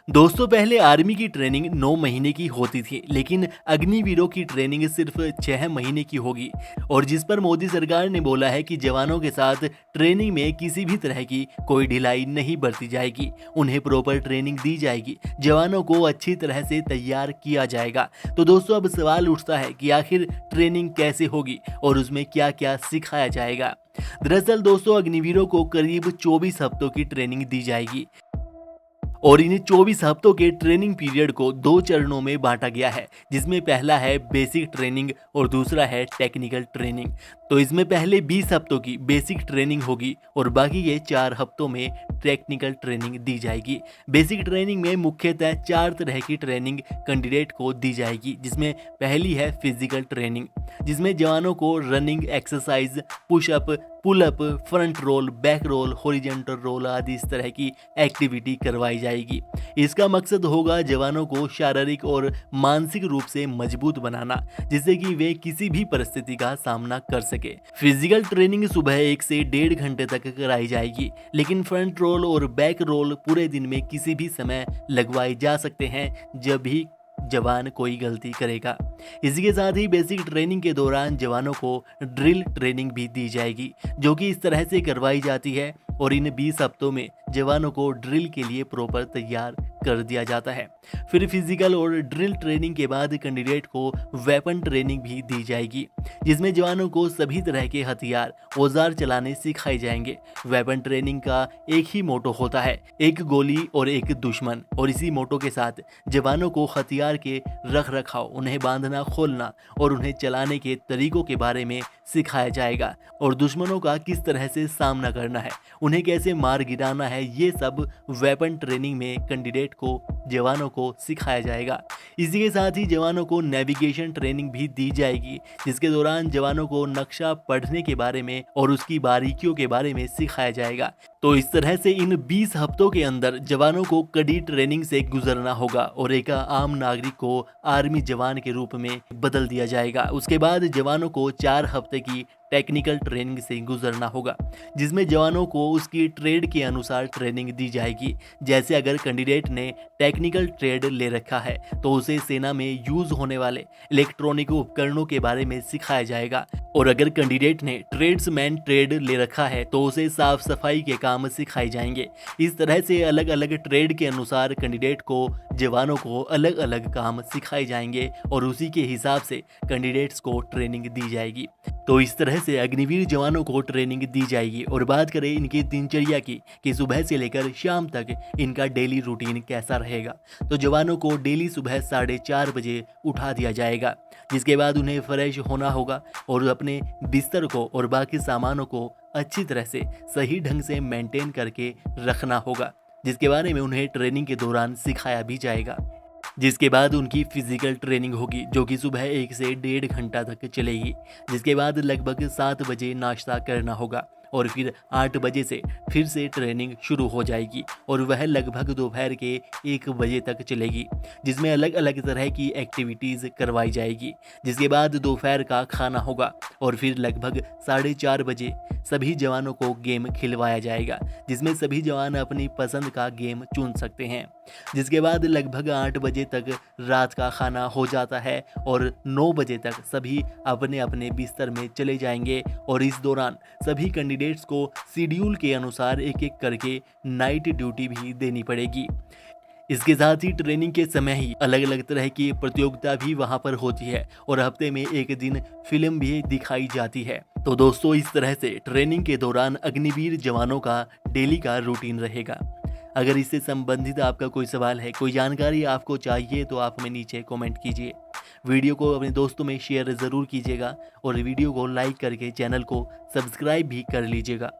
दोस्तों पहले आर्मी की ट्रेनिंग 9 महीने की होती थी, लेकिन अग्निवीरों की ट्रेनिंग सिर्फ 6 महीने की होगी। और जिस पर मोदी सरकार ने बोला है कि जवानों के साथ ट्रेनिंग में किसी भी तरह की कोई ढिलाई नहीं बरती जाएगी, उन्हें प्रॉपर ट्रेनिंग दी जाएगी, जवानों को अच्छी तरह से तैयार किया जाएगा। तो दोस्तों अब सवाल उठता है कि आखिर ट्रेनिंग कैसे होगी और उसमें क्या क्या सिखाया जाएगा। दरअसल दोस्तों अग्निवीरों को करीब 24 हफ्तों की ट्रेनिंग दी जाएगी और इन 24 हफ्तों के ट्रेनिंग पीरियड को 2 चरणों में बांटा गया है, जिसमें पहला है बेसिक ट्रेनिंग और दूसरा है टेक्निकल ट्रेनिंग। तो इसमें पहले 20 हफ्तों की बेसिक ट्रेनिंग होगी और बाकी के 4 हफ्तों में टेक्निकल ट्रेनिंग दी जाएगी। बेसिक ट्रेनिंग में मुख्यतः 4 तरह की ट्रेनिंग कैंडिडेट को दी जाएगी, जिसमें पहली है फिजिकल ट्रेनिंग, जिसमें जवानों को running exercise, push up, pull up, front roll, back roll, horizontal roll आदि इस तरह की एक्टिविटी करवाई जाएगी। इसका मकसद होगा जवानों को शारीरिक और मानसिक रूप से मजबूत बनाना, जिससे कि वे किसी भी परिस्थिति का सामना कर सके। फिजिकल ट्रेनिंग सुबह 1 से 1.5 घंटे तक कराई जाएगी, लेकिन फ्रंट रोल और बैक रोल पूरे दिन में किसी भी समय लगवाए जा सकते हैं जब भी जवान कोई गलती करेगा। इसी के साथ ही बेसिक ट्रेनिंग के दौरान जवानों को ड्रिल ट्रेनिंग भी दी जाएगी, जो कि इस तरह से करवाई जाती है और इन 20 हफ्तों में जवानों को ड्रिल के लिए प्रॉपर तैयार कर दिया जाता है। फिर फिजिकल और ड्रिल ट्रेनिंग के बाद कैंडिडेट को वेपन ट्रेनिंग भी दी जाएगी, जिसमें जवानों को सभी तरह के हथियार, औजार चलाने सिखाए जाएंगे। वेपन ट्रेनिंग का एक ही मोटो होता है, एक गोली और एक दुश्मन, और इसी मोटो के साथ जवानों को हथियार के रख रखाव, उन्हें बांधना, खोलना और उन्हें चलाने के तरीकों के बारे में सिखाया जाएगा और दुश्मनों का किस तरह से सामना करना है, उन्हें कैसे मार गिराना है, ये सब वेपन ट्रेनिंग में कैंडिडेट को, जवानों को सिखाया जाएगा। इसी के साथ ही जवानों को नेविगेशन ट्रेनिंग भी दी जाएगी, जिसके दौरान जवानों को नक्शा पढ़ने के बारे में और उसकी बारीकियों के बारे में सिखाया जाएगा। तो इस तरह से इन 20 हफ्तों के अंदर जवानों को कड़ी ट्रेनिंग से गुजरना होगा और एक आम नागरिक को आर्मी जवान के रूप में बदल दिया जाएगा। उसके बाद जवानों को 4 हफ्ते की टेक्निकल ट्रेनिंग से गुजरना होगा, जिसमें जवानों को उसकी ट्रेड के अनुसार ट्रेनिंग दी जाएगी। जैसे अगर कैंडिडेट ने टेक्निकल ट्रेड ले रखा है तो उसे सेना में यूज होने वाले इलेक्ट्रॉनिक उपकरणों के बारे में सिखाया जाएगा, और अगर कैंडिडेट ने ट्रेड्समैन ट्रेड ले रखा है तो उसे साफ सफाई के काम सिखाए जाएंगे। इस तरह से अलग अलग ट्रेड के अनुसार कैंडिडेट को, जवानों को अलग अलग काम सिखाए जाएंगे और उसी के हिसाब से कैंडिडेट्स को ट्रेनिंग दी जाएगी। तो इस तरह से अग्निवीर जवानों को ट्रेनिंग दी जाएगी। और बात करें इनकी दिनचर्या की कि सुबह से लेकर शाम तक इनका डेली रूटीन कैसा रहेगा, तो जवानों को डेली सुबह 4:30 बजे उठा दिया जाएगा, जिसके बाद उन्हें फ्रेश होना होगा और अपने बिस्तर को और बाकी सामानों को अच्छी तरह से सही ढंग से मेंटेन करके रखना होगा, जिसके बारे में उन्हें ट्रेनिंग के दौरान सिखाया भी जाएगा। जिसके बाद उनकी फिजिकल ट्रेनिंग होगी, जो कि सुबह 1 से 1.5 घंटा तक चलेगी। जिसके बाद लगभग 7 बजे नाश्ता करना होगा और फिर 8 बजे से फिर से ट्रेनिंग शुरू हो जाएगी और वह लगभग दोपहर के 1 बजे तक चलेगी, जिसमें अलग अलग तरह की एक्टिविटीज़ करवाई जाएगी। जिसके बाद दोपहर का खाना होगा और फिर लगभग 4:30 बजे सभी जवानों को गेम खिलवाया जाएगा, जिसमें सभी जवान अपनी पसंद का गेम चुन सकते हैं। जिसके बाद लगभग 8 बजे तक रात का खाना हो जाता है और 9 बजे तक सभी अपने अपने बिस्तर में चले जाएंगे और इस दौरान सभी कैंडिडेट्स को शेड्यूल के अनुसार एक एक करके नाइट ड्यूटी भी देनी पड़ेगी। इसके साथ ही ट्रेनिंग के समय ही अलग अलग तरह की प्रतियोगिता भी वहां पर होती है और हफ्ते में एक दिन फिल्म भी दिखाई जाती है। तो दोस्तों इस तरह से ट्रेनिंग के दौरान अग्निवीर जवानों का डेली का रूटीन रहेगा। अगर इससे संबंधित आपका कोई सवाल है, कोई जानकारी आपको चाहिए, तो आप हमें नीचे कमेंट कीजिए। वीडियो को अपने दोस्तों में शेयर ज़रूर कीजिएगा और वीडियो को लाइक करके चैनल को सब्सक्राइब भी कर लीजिएगा।